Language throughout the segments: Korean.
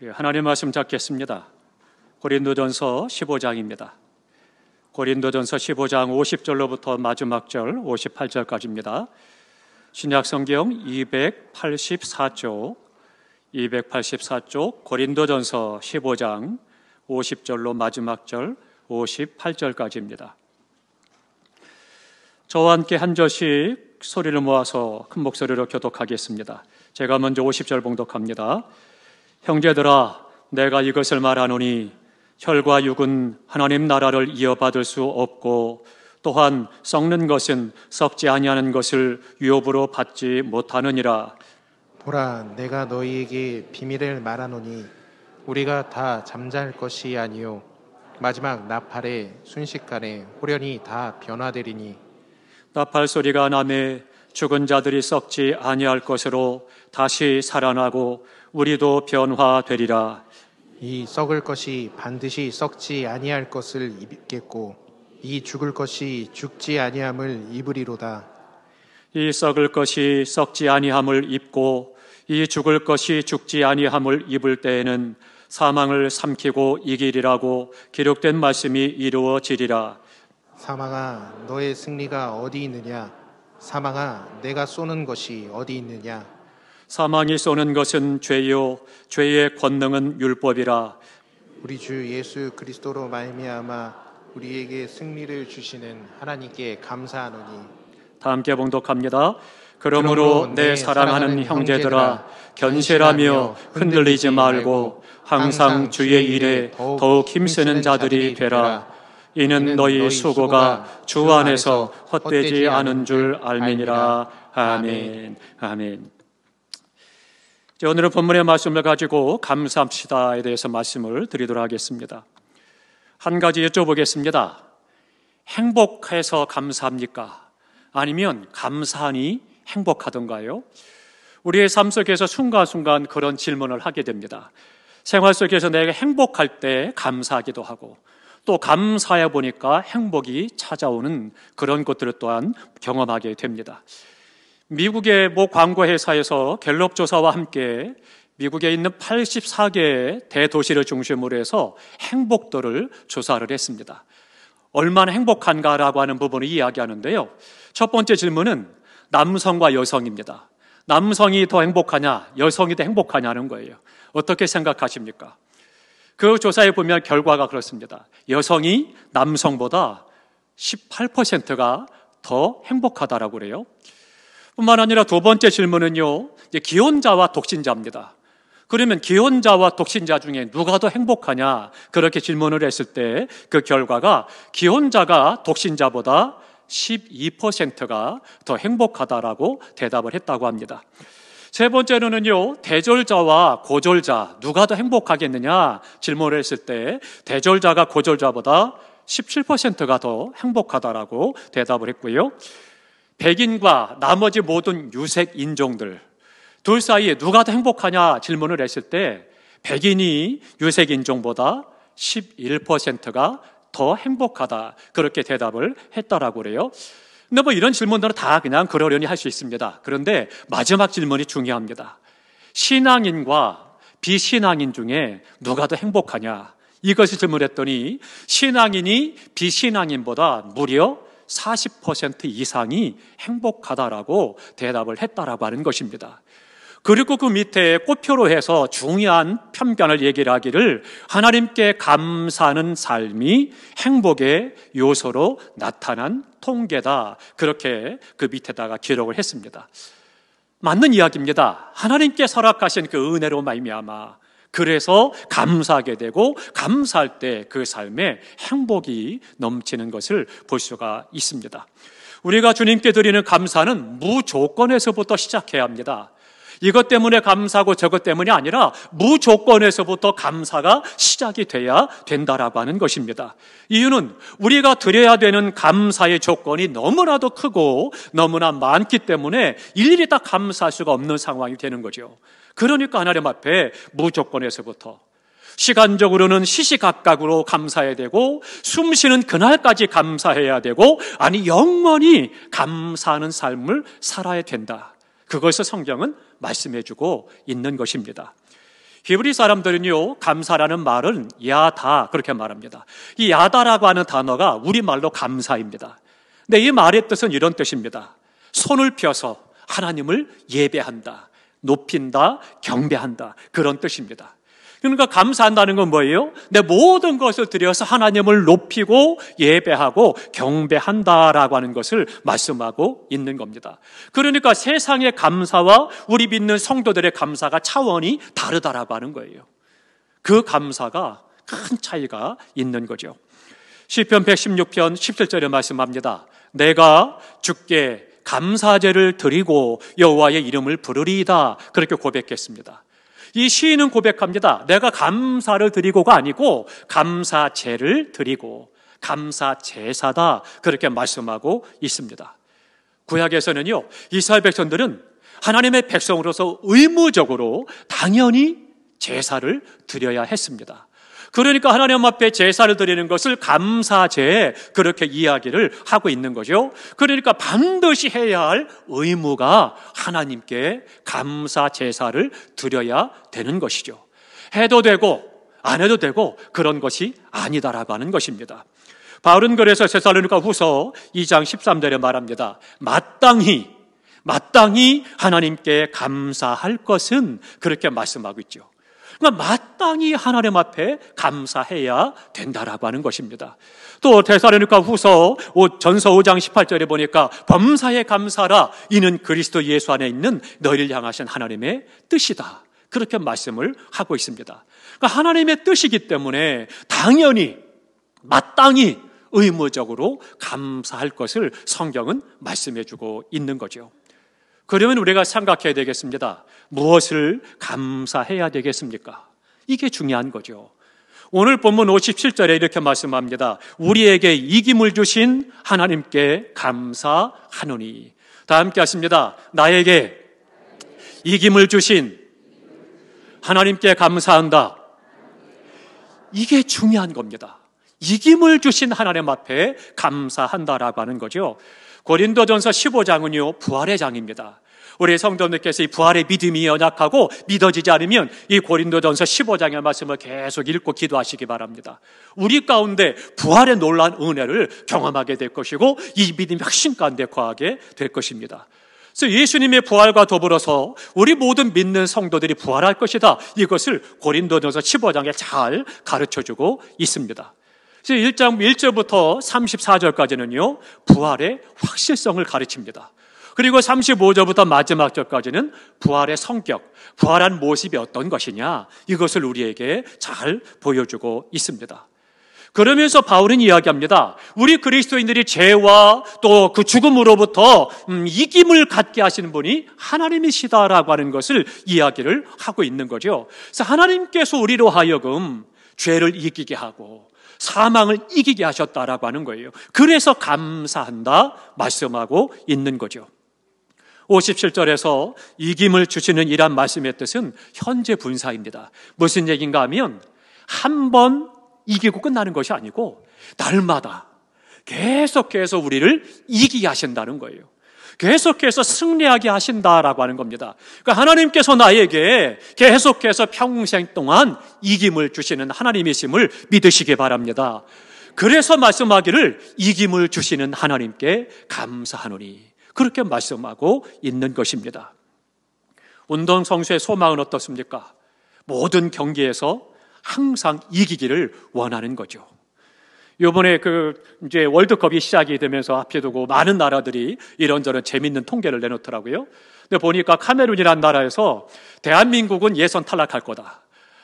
우리 하나님 말씀 잡겠습니다. 고린도전서 15장입니다. 고린도전서 15장 50절로부터 마지막 절 58절까지입니다. 신약성경 284쪽 고린도전서 15장 50절로 마지막 절 58절까지입니다. 저와 함께 한 절씩 소리를 모아서 큰 목소리로 교독하겠습니다. 제가 먼저 50절 봉독합니다. 형제들아, 내가 이것을 말하노니 혈과 육은 하나님 나라를 이어받을 수 없고 또한 썩는 것은 썩지 아니하는 것을 유업으로 받지 못하느니라. 보라, 내가 너희에게 비밀을 말하노니 우리가 다 잠잘 것이 아니요 마지막 나팔에 순식간에 호련히 다 변화되리니, 나팔 소리가 나매 죽은 자들이 썩지 아니할 것으로 다시 살아나고 우리도 변화되리라. 이 썩을 것이 반드시 썩지 아니할 것을 입겠고 이 죽을 것이 죽지 아니함을 입으리로다. 이 썩을 것이 썩지 아니함을 입고 이 죽을 것이 죽지 아니함을 입을 때에는 사망을 삼키고 이기리라고 기록된 말씀이 이루어지리라. 사망아, 너의 승리가 어디 있느냐? 사망아, 내가 쏘는 것이 어디 있느냐? 사망이 쏘는 것은 죄요 죄의 권능은 율법이라. 우리 주 예수 그리스도로 말미암아 우리에게 승리를 주시는 하나님께 감사하노니. 다 함께 봉독합니다. 그러므로 내 사랑하는 형제들아, 견실하며 흔들리지 말고 항상 주의 일에 더욱 힘쓰는 자들이 되라. 이는 너희 수고가 주 안에서 헛되지 않은 줄 알미니라. 아멘. 아멘. 오늘은 본문의 말씀을 가지고 감사합시다에 대해서 말씀을 드리도록 하겠습니다. 한 가지 여쭤보겠습니다. 행복해서 감사합니까? 아니면 감사하니 행복하던가요? 우리의 삶 속에서 순간순간 그런 질문을 하게 됩니다. 생활 속에서 내가 행복할 때 감사하기도 하고 또 감사해 보니까 행복이 찾아오는 그런 것들을 또한 경험하게 됩니다. 미국의 모 광고회사에서 갤럽 조사와 함께 미국에 있는 84개의 대도시를 중심으로 해서 행복도를 조사를 했습니다. 얼마나 행복한가라고 하는 부분을 이야기하는데요. 첫 번째 질문은 남성과 여성입니다. 남성이 더 행복하냐, 여성이 더 행복하냐는 거예요. 어떻게 생각하십니까? 그 조사에 보면 결과가 그렇습니다. 여성이 남성보다 18%가 더 행복하다라고 그래요. 뿐만 아니라 두 번째 질문은요, 기혼자와 독신자입니다. 그러면 기혼자와 독신자 중에 누가 더 행복하냐, 그렇게 질문을 했을 때 그 결과가 기혼자가 독신자보다 12%가 더 행복하다라고 대답을 했다고 합니다. 세 번째로는요, 대졸자와 고졸자 누가 더 행복하겠느냐 질문을 했을 때 대졸자가 고졸자보다 17%가 더 행복하다라고 대답을 했고요. 백인과 나머지 모든 유색 인종들 둘 사이에 누가 더 행복하냐 질문을 했을 때 백인이 유색 인종보다 11%가 더 행복하다 그렇게 대답을 했다라고 그래요. 근데 뭐 이런 질문들은 다 그냥 그러려니 할 수 있습니다. 그런데 마지막 질문이 중요합니다. 신앙인과 비신앙인 중에 누가 더 행복하냐 이것을 질문했더니 신앙인이 비신앙인보다 무려 40% 이상이 행복하다라고 대답을 했다라고 하는 것입니다. 그리고 그 밑에 꽃표로 해서 중요한 편견을 얘기를 하기를 하나님께 감사하는 삶이 행복의 요소로 나타난 통계다. 그렇게 그 밑에다가 기록을 했습니다. 맞는 이야기입니다. 하나님께 허락하신 그 은혜로 말미암아 그래서 감사하게 되고 감사할 때 그 삶에 행복이 넘치는 것을 볼 수가 있습니다. 우리가 주님께 드리는 감사는 무조건에서부터 시작해야 합니다. 이것 때문에 감사하고 저것 때문이 아니라 무조건에서부터 감사가 시작이 돼야 된다라고 하는 것입니다. 이유는 우리가 드려야 되는 감사의 조건이 너무나도 크고 너무나 많기 때문에 일일이 다 감사할 수가 없는 상황이 되는 거죠. 그러니까 하나님 앞에 무조건에서부터 시간적으로는 시시각각으로 감사해야 되고 숨 쉬는 그날까지 감사해야 되고 아니 영원히 감사하는 삶을 살아야 된다. 그것을 성경은 말씀해주고 있는 것입니다. 히브리 사람들은요, 감사라는 말은 야다 그렇게 말합니다. 이 야다라고 하는 단어가 우리말로 감사입니다. 근데 이 말의 뜻은 이런 뜻입니다. 손을 펴서 하나님을 예배한다, 높인다, 경배한다, 그런 뜻입니다. 그러니까 감사한다는 건 뭐예요? 내 모든 것을 들여서 하나님을 높이고 예배하고 경배한다라고 하는 것을 말씀하고 있는 겁니다. 그러니까 세상의 감사와 우리 믿는 성도들의 감사가 차원이 다르다라고 하는 거예요. 그 감사가 큰 차이가 있는 거죠. 시편 116편 17절에 말씀합니다. 내가 주께 감사제를 드리고 여호와의 이름을 부르리이다, 그렇게 고백했습니다. 이 시인은 고백합니다. 내가 감사를 드리고가 아니고 감사제를 드리고 감사제사다, 그렇게 말씀하고 있습니다. 구약에서는요, 이스라엘 백성들은 하나님의 백성으로서 의무적으로 당연히 제사를 드려야 했습니다. 그러니까 하나님 앞에 제사를 드리는 것을 감사제, 그렇게 이야기를 하고 있는 거죠. 그러니까 반드시 해야 할 의무가 하나님께 감사 제사를 드려야 되는 것이죠. 해도 되고 안 해도 되고 그런 것이 아니다라고 하는 것입니다. 바울은 그래서 데살로니가 후서 2장 13절에 말합니다. 마땅히 하나님께 감사할 것은, 그렇게 말씀하고 있죠. 그러니까 마땅히 하나님 앞에 감사해야 된다라고 하는 것입니다. 또 데살로니가 후서 전서 5장 18절에 보니까 범사에 감사라, 이는 그리스도 예수 안에 있는 너희를 향하신 하나님의 뜻이다, 그렇게 말씀을 하고 있습니다. 그러니까 하나님의 뜻이기 때문에 당연히 마땅히 의무적으로 감사할 것을 성경은 말씀해 주고 있는 거죠. 그러면 우리가 생각해야 되겠습니다. 무엇을 감사해야 되겠습니까? 이게 중요한 거죠. 오늘 본문 57절에 이렇게 말씀합니다. 우리에게 이김을 주신 하나님께 감사하노니. 다 함께 하십니다. 나에게 이김을 주신 하나님께 감사한다. 이게 중요한 겁니다. 이김을 주신 하나님 앞에 감사한다라고 하는 거죠. 고린도전서 15장은요, 부활의 장입니다. 우리 성도님께서 이 부활의 믿음이 연약하고 믿어지지 않으면 이 고린도전서 15장의 말씀을 계속 읽고 기도하시기 바랍니다. 우리 가운데 부활의 놀라운 은혜를 경험하게 될 것이고 이 믿음이 확신 가운데 거하게 될 것입니다. 그래서 예수님의 부활과 더불어서 우리 모든 믿는 성도들이 부활할 것이다, 이것을 고린도전서 15장에 잘 가르쳐주고 있습니다. 그래서 1장 1절부터 34절까지는요, 부활의 확실성을 가르칩니다. 그리고 35절부터 마지막 절까지는 부활의 성격, 부활한 모습이 어떤 것이냐, 이것을 우리에게 잘 보여주고 있습니다. 그러면서 바울은 이야기합니다. 우리 그리스도인들이 죄와 또 그 죽음으로부터 이김을 갖게 하시는 분이 하나님이시다라고 하는 것을 이야기를 하고 있는 거죠. 그래서 하나님께서 우리로 하여금 죄를 이기게 하고 사망을 이기게 하셨다라고 하는 거예요. 그래서 감사한다 말씀하고 있는 거죠. 57절에서 이김을 주시는 이란 말씀의 뜻은 현재 분사입니다. 무슨 얘기인가 하면 한 번 이기고 끝나는 것이 아니고 날마다 계속해서 우리를 이기게 하신다는 거예요. 계속해서 승리하게 하신다라고 하는 겁니다. 그러니까 하나님께서 나에게 계속해서 평생 동안 이김을 주시는 하나님이심을 믿으시기 바랍니다. 그래서 말씀하기를 이김을 주시는 하나님께 감사하노니, 그렇게 말씀하고 있는 것입니다. 운동선수의 소망은 어떻습니까? 모든 경기에서 항상 이기기를 원하는 거죠. 이번에 이제 월드컵이 시작이 되면서 앞에 두고 많은 나라들이 이런저런 재밌는 통계를 내놓더라고요. 근데 보니까 카메룬이라는 나라에서 대한민국은 예선 탈락할 거다,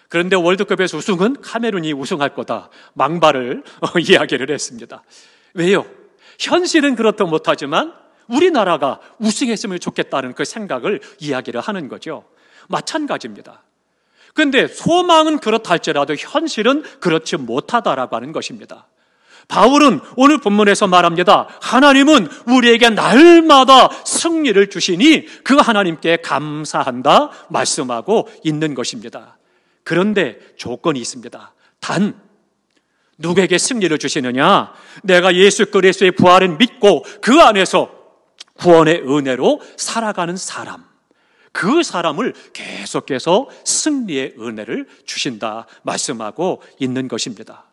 그런데 월드컵에서 우승은 카메룬이 우승할 거다, 망발을 이야기를 했습니다. 왜요? 현실은 그렇다 못하지만 우리나라가 우승했으면 좋겠다는 그 생각을 이야기를 하는 거죠. 마찬가지입니다. 그런데 소망은 그렇다 할지라도 현실은 그렇지 못하다라고 하는 것입니다. 바울은 오늘 본문에서 말합니다. 하나님은 우리에게 날마다 승리를 주시니 그 하나님께 감사한다 말씀하고 있는 것입니다. 그런데 조건이 있습니다. 단, 누구에게 승리를 주시느냐? 내가 예수 그리스도의 부활을 믿고 그 안에서 구원의 은혜로 살아가는 사람, 그 사람을 계속해서 승리의 은혜를 주신다 말씀하고 있는 것입니다.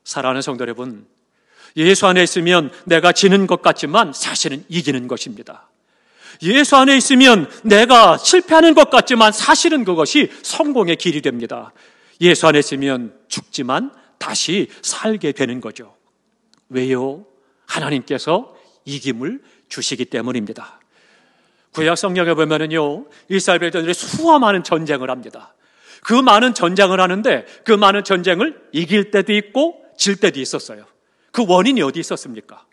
사랑하는 성도 여러분, 예수 안에 있으면 내가 지는 것 같지만 사실은 이기는 것입니다. 예수 안에 있으면 내가 실패하는 것 같지만 사실은 그것이 성공의 길이 됩니다. 예수 안에 있으면 죽지만 다시 살게 되는 거죠. 왜요? 하나님께서 이김을 주시기 때문입니다. 구약 성경에 보면은요, 이스라엘 백성들이 수와 많은 전쟁을 합니다. 그 많은 전쟁을 하는데 그 많은 전쟁을 이길 때도 있고 질 때도 있었어요. 그 원인이 어디 있었습니까?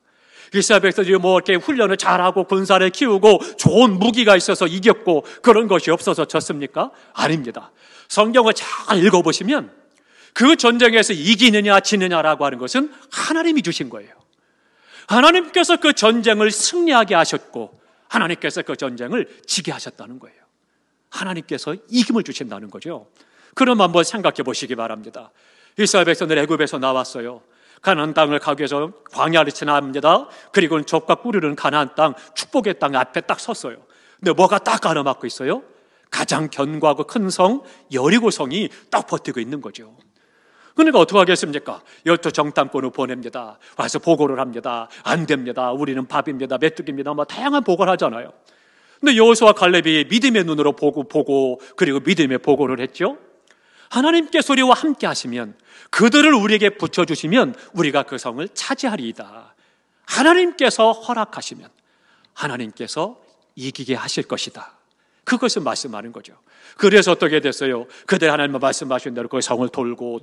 이스라엘 백성들이 뭐 이렇게 훈련을 잘하고 군사를 키우고 좋은 무기가 있어서 이겼고 그런 것이 없어서 졌습니까? 아닙니다. 성경을 잘 읽어보시면 그 전쟁에서 이기느냐 지느냐라고 하는 것은 하나님이 주신 거예요. 하나님께서 그 전쟁을 승리하게 하셨고 하나님께서 그 전쟁을 지게 하셨다는 거예요. 하나님께서 이김을 주신다는 거죠. 그럼 한번 생각해 보시기 바랍니다. 이스라엘 백성들 애굽에서 나왔어요. 가나안 땅을 가기 위해서 광야를 지나갑니다. 그리고 젖과 꿀이 흐르는 가나안 땅, 축복의 땅 앞에 딱 섰어요. 근데 뭐가 딱 가로막고 있어요? 가장 견고하고 큰 성 여리고성이 딱 버티고 있는 거죠. 그러니까 어떻게 하겠습니까? 열두 정탐꾼을 보냅니다. 와서 보고를 합니다. 안 됩니다. 우리는 밥입니다. 메뚜기입니다. 뭐 다양한 보고를 하잖아요. 근데 여호수아와 갈렙이 믿음의 눈으로 보고 그리고 믿음의 보고를 했죠. 하나님께서 우리와 함께 하시면, 그들을 우리에게 붙여주시면 우리가 그 성을 차지하리이다. 하나님께서 허락하시면 하나님께서 이기게 하실 것이다. 그것을 말씀하는 거죠. 그래서 어떻게 됐어요? 그들 하나님의 말씀하신 대로 그 성을 돌고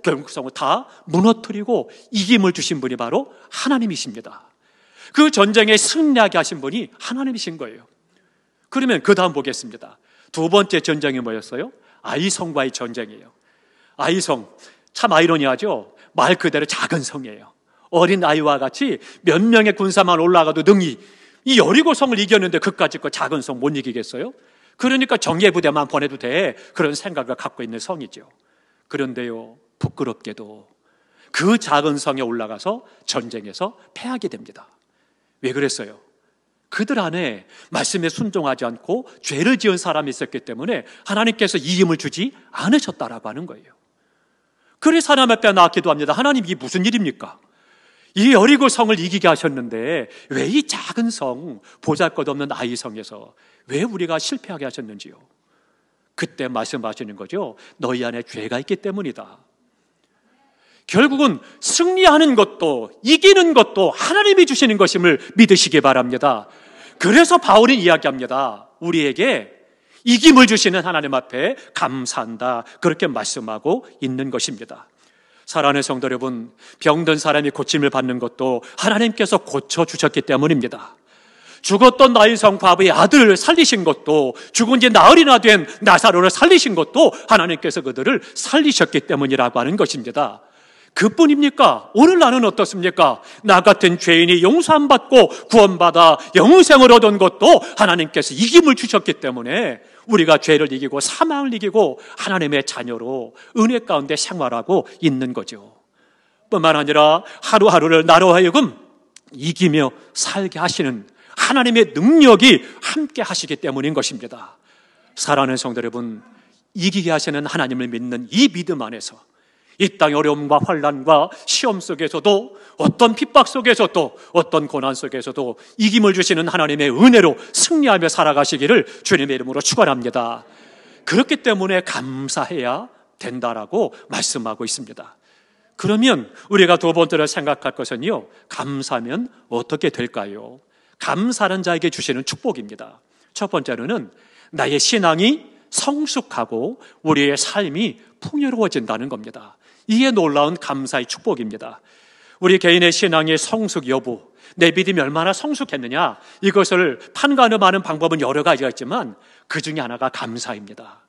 결국 그 성을 다 무너뜨리고 이김을 주신 분이 바로 하나님이십니다. 그 전쟁에 승리하게 하신 분이 하나님이신 거예요. 그러면 그 다음 보겠습니다. 두 번째 전쟁이 뭐였어요? 아이성과의 전쟁이에요. 아이성, 참 아이러니하죠? 말 그대로 작은 성이에요. 어린 아이와 같이 몇 명의 군사만 올라가도 능히 이 여리고성을 이겼는데 그까짓 거 작은 성 못 이기겠어요? 그러니까 정예부대만 보내도 돼, 그런 생각을 갖고 있는 성이죠. 그런데요, 부끄럽게도 그 작은 성에 올라가서 전쟁에서 패하게 됩니다. 왜 그랬어요? 그들 안에 말씀에 순종하지 않고 죄를 지은 사람이 있었기 때문에 하나님께서 이김을 주지 않으셨다라고 하는 거예요. 그래서 하나님 앞에 나와 기도합니다. 하나님, 이게 무슨 일입니까? 이 여리고 성을 이기게 하셨는데 왜 이 작은 성, 보잘것없는 아이성에서 왜 우리가 실패하게 하셨는지요? 그때 말씀하시는 거죠. 너희 안에 죄가 있기 때문이다. 결국은 승리하는 것도 이기는 것도 하나님이 주시는 것임을 믿으시기 바랍니다. 그래서 바울이 이야기합니다. 우리에게 이김을 주시는 하나님 앞에 감사한다, 그렇게 말씀하고 있는 것입니다. 사랑하는 성도 여러분, 병든 사람이 고침을 받는 것도 하나님께서 고쳐주셨기 때문입니다. 죽었던 나인성 과부의 아들을 살리신 것도, 죽은 지 나흘이나 된 나사로를 살리신 것도 하나님께서 그들을 살리셨기 때문이라고 하는 것입니다. 그뿐입니까? 오늘 나는 어떻습니까? 나 같은 죄인이 용서함 받고 구원받아 영생을 얻은 것도 하나님께서 이김을 주셨기 때문에 우리가 죄를 이기고 사망을 이기고 하나님의 자녀로 은혜 가운데 생활하고 있는 거죠. 뿐만 아니라 하루하루를 나로 하여금 이기며 살게 하시는 하나님의 능력이 함께 하시기 때문인 것입니다. 사랑하는 성도 여러분, 이기게 하시는 하나님을 믿는 이 믿음 안에서 이 땅의 어려움과 환난과 시험 속에서도, 어떤 핍박 속에서도, 어떤 고난 속에서도 이김을 주시는 하나님의 은혜로 승리하며 살아가시기를 주님의 이름으로 축원합니다. 그렇기 때문에 감사해야 된다라고 말씀하고 있습니다. 그러면 우리가 두 번째로 생각할 것은요, 감사하면 어떻게 될까요? 감사하는 자에게 주시는 축복입니다. 첫 번째로는 나의 신앙이 성숙하고 우리의 삶이 풍요로워진다는 겁니다. 이게 놀라운 감사의 축복입니다. 우리 개인의 신앙의 성숙 여부, 내 믿음이 얼마나 성숙했느냐, 이것을 판가름하는 방법은 여러 가지가 있지만 그 중에 하나가 감사입니다.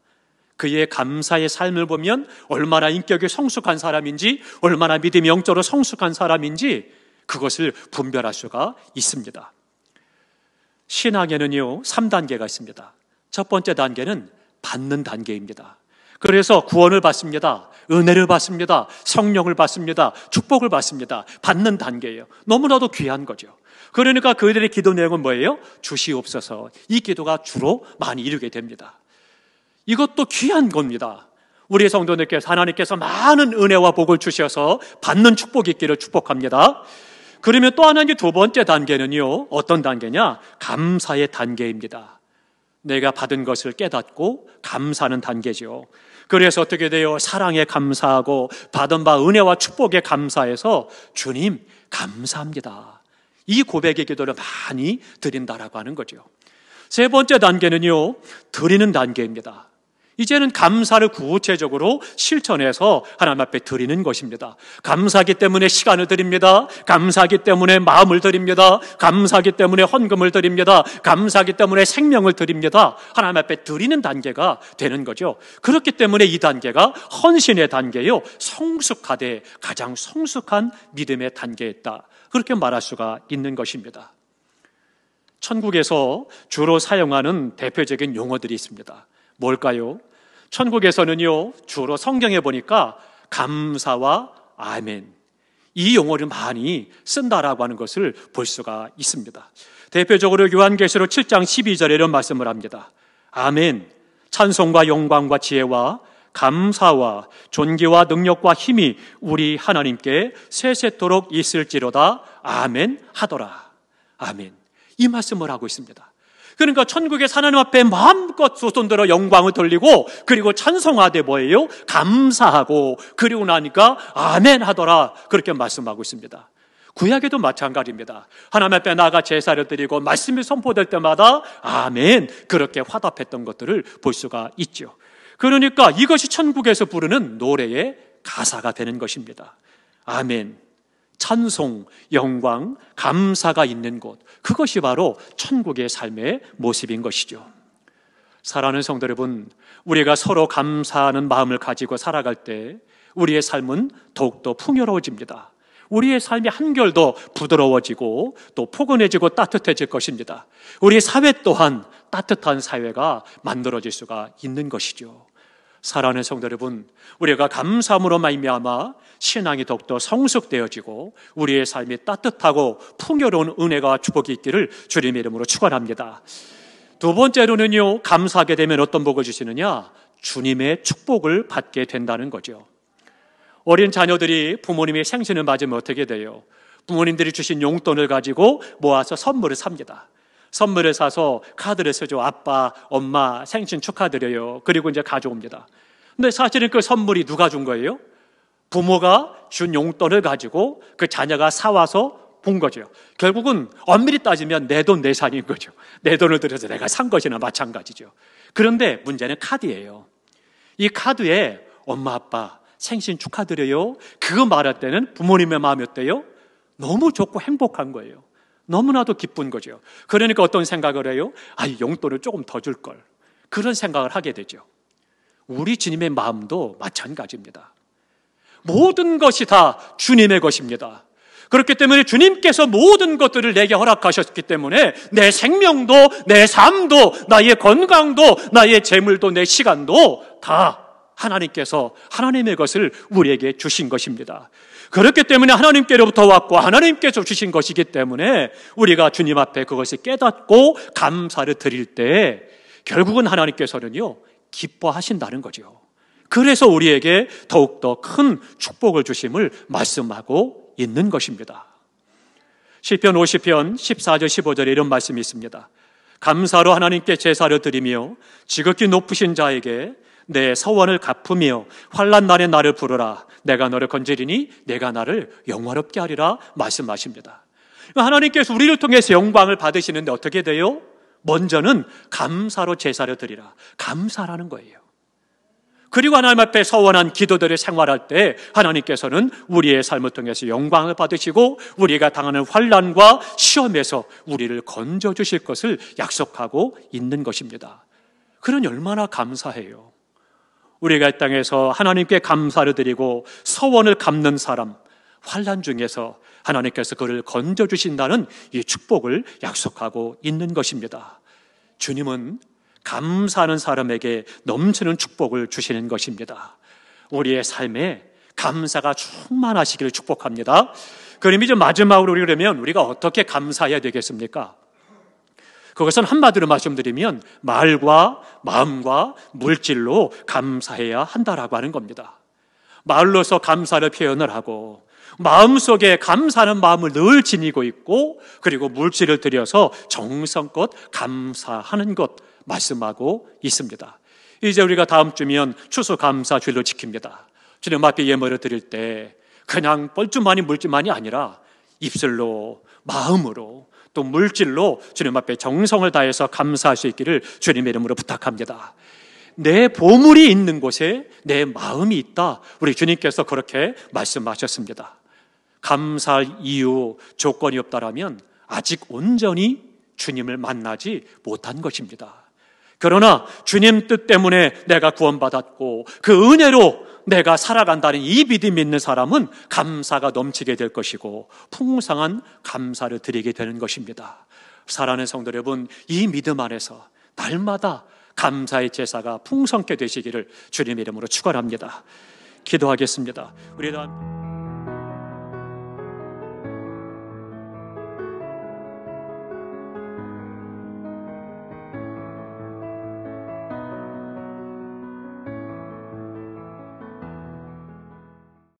그의 감사의 삶을 보면 얼마나 인격이 성숙한 사람인지, 얼마나 믿음이 영적으로 성숙한 사람인지 그것을 분별할 수가 있습니다. 신앙에는요 3단계가 있습니다. 첫 번째 단계는 받는 단계입니다. 그래서 구원을 받습니다. 은혜를 받습니다. 성령을 받습니다. 축복을 받습니다. 받는 단계예요. 너무나도 귀한 거죠. 그러니까 그들의 기도 내용은 뭐예요? 주시옵소서. 이 기도가 주로 많이 이루게 됩니다. 이것도 귀한 겁니다. 우리 성도님께서 하나님께서 많은 은혜와 복을 주셔서 받는 축복이 있기를 축복합니다. 그러면 또 하나의 두 번째 단계는요, 어떤 단계냐? 감사의 단계입니다. 내가 받은 것을 깨닫고 감사하는 단계죠. 그래서 어떻게 돼요? 사랑에 감사하고 받은 바 은혜와 축복에 감사해서 주님 감사합니다. 이 고백의 기도를 많이 드린다라고 하는 거죠. 세 번째 단계는요, 드리는 단계입니다. 이제는 감사를 구체적으로 실천해서 하나님 앞에 드리는 것입니다. 감사하기 때문에 시간을 드립니다. 감사하기 때문에 마음을 드립니다. 감사하기 때문에 헌금을 드립니다. 감사하기 때문에 생명을 드립니다. 하나님 앞에 드리는 단계가 되는 거죠. 그렇기 때문에 이 단계가 헌신의 단계요, 성숙하되 가장 성숙한 믿음의 단계에 있다, 그렇게 말할 수가 있는 것입니다. 천국에서 주로 사용하는 대표적인 용어들이 있습니다. 뭘까요? 천국에서는요, 주로 성경에 보니까 감사와 아멘, 이 용어를 많이 쓴다라고 하는 것을 볼 수가 있습니다. 대표적으로 요한계시록 7장 12절에 이런 말씀을 합니다. 아멘, 찬송과 영광과 지혜와 감사와 존귀와 능력과 힘이 우리 하나님께 세세토록 있을지로다. 아멘 하더라. 아멘. 이 말씀을 하고 있습니다. 그러니까 천국의 하나님 앞에 마음껏 손들어 영광을 돌리고, 그리고 찬송하되 뭐예요? 감사하고, 그리고 나니까 아멘 하더라, 그렇게 말씀하고 있습니다. 구약에도 마찬가지입니다. 하나님 앞에 나아가 제사를 드리고 말씀이 선포될 때마다 아멘, 그렇게 화답했던 것들을 볼 수가 있죠. 그러니까 이것이 천국에서 부르는 노래의 가사가 되는 것입니다. 아멘, 찬송, 영광, 감사가 있는 곳, 그것이 바로 천국의 삶의 모습인 것이죠. 사랑하는 성도 여러분, 우리가 서로 감사하는 마음을 가지고 살아갈 때 우리의 삶은 더욱더 풍요로워집니다. 우리의 삶이 한결 더 부드러워지고 또 포근해지고 따뜻해질 것입니다. 우리 사회 또한 따뜻한 사회가 만들어질 수가 있는 것이죠. 사랑하는 성도 여러분, 우리가 감사함으로 말미암아 신앙이 더욱더 성숙되어지고 우리의 삶이 따뜻하고 풍요로운 은혜가 축복이 있기를 주님의 이름으로 축원합니다. 두 번째로는요, 감사하게 되면 어떤 복을 주시느냐? 주님의 축복을 받게 된다는 거죠. 어린 자녀들이 부모님의 생신을 맞으면 어떻게 돼요? 부모님들이 주신 용돈을 가지고 모아서 선물을 삽니다. 선물을 사서 카드를 쓰죠. 아빠, 엄마 생신 축하드려요. 그리고 이제 가져옵니다. 근데 사실은 그 선물이 누가 준 거예요? 부모가 준 용돈을 가지고 그 자녀가 사와서 본 거죠. 결국은 엄밀히 따지면 내 돈 내산인 거죠. 내 돈을 들여서 내가 산 것이나 마찬가지죠. 그런데 문제는 카드예요. 이 카드에 엄마, 아빠 생신 축하드려요, 그거 말할 때는 부모님의 마음이 어때요? 너무 좋고 행복한 거예요. 너무나도 기쁜 거죠. 그러니까 어떤 생각을 해요? 이 용돈을 조금 더 줄 걸, 그런 생각을 하게 되죠. 우리 주님의 마음도 마찬가지입니다. 모든 것이 다 주님의 것입니다. 그렇기 때문에 주님께서 모든 것들을 내게 허락하셨기 때문에 내 생명도, 내 삶도, 나의 건강도, 나의 재물도, 내 시간도 다 하나님께서 하나님의 것을 우리에게 주신 것입니다. 그렇기 때문에 하나님께로부터 왔고 하나님께서 주신 것이기 때문에 우리가 주님 앞에 그것을 깨닫고 감사를 드릴 때 결국은 하나님께서는요, 기뻐하신다는 거죠. 그래서 우리에게 더욱더 큰 축복을 주심을 말씀하고 있는 것입니다. 시편 50편 14절 15절에 이런 말씀이 있습니다. 감사로 하나님께 제사를 드리며 지극히 높으신 자에게 내 서원을 갚으며 환난 날에 나를 부르라. 내가 너를 건지리니 내가 나를 영화롭게 하리라 말씀하십니다. 하나님께서 우리를 통해서 영광을 받으시는데 어떻게 돼요? 먼저는 감사로 제사를 드리라. 감사라는 거예요. 그리고 하나님 앞에 서원한 기도들을 생활할 때 하나님께서는 우리의 삶을 통해서 영광을 받으시고 우리가 당하는 환난과 시험에서 우리를 건져주실 것을 약속하고 있는 것입니다. 그러니 얼마나 감사해요. 우리가 이 땅에서 하나님께 감사를 드리고 서원을 갚는 사람, 환난 중에서 하나님께서 그를 건져주신다는 이 축복을 약속하고 있는 것입니다. 주님은 감사하는 사람에게 넘치는 축복을 주시는 것입니다. 우리의 삶에 감사가 충만하시기를 축복합니다. 그럼 이제 마지막으로 그러면 우리가 어떻게 감사해야 되겠습니까? 그것은 한마디로 말씀드리면 말과 마음과 물질로 감사해야 한다라고 하는 겁니다. 말로서 감사를 표현을 하고 마음속에 감사하는 마음을 늘 지니고 있고, 그리고 물질을 들여서 정성껏 감사하는 것 말씀하고 있습니다. 이제 우리가 다음 주면 추수감사주일로 지킵니다. 주님 앞에 예물을 드릴 때 그냥 뻘쭘하니 물질만이 아니라 입술로, 마음으로, 또 물질로 주님 앞에 정성을 다해서 감사할 수 있기를 주님의 이름으로 부탁합니다. 내 보물이 있는 곳에 내 마음이 있다, 우리 주님께서 그렇게 말씀하셨습니다. 감사할 이유, 조건이 없다라면 아직 온전히 주님을 만나지 못한 것입니다. 그러나 주님 뜻 때문에 내가 구원받았고 그 은혜로 내가 살아간다는 이 믿음이 있는 사람은 감사가 넘치게 될 것이고 풍성한 감사를 드리게 되는 것입니다. 사랑하는 성도 여러분, 이 믿음 안에서 날마다 감사의 제사가 풍성케 되시기를 주님의 이름으로 축원합니다. 기도하겠습니다. 우리 다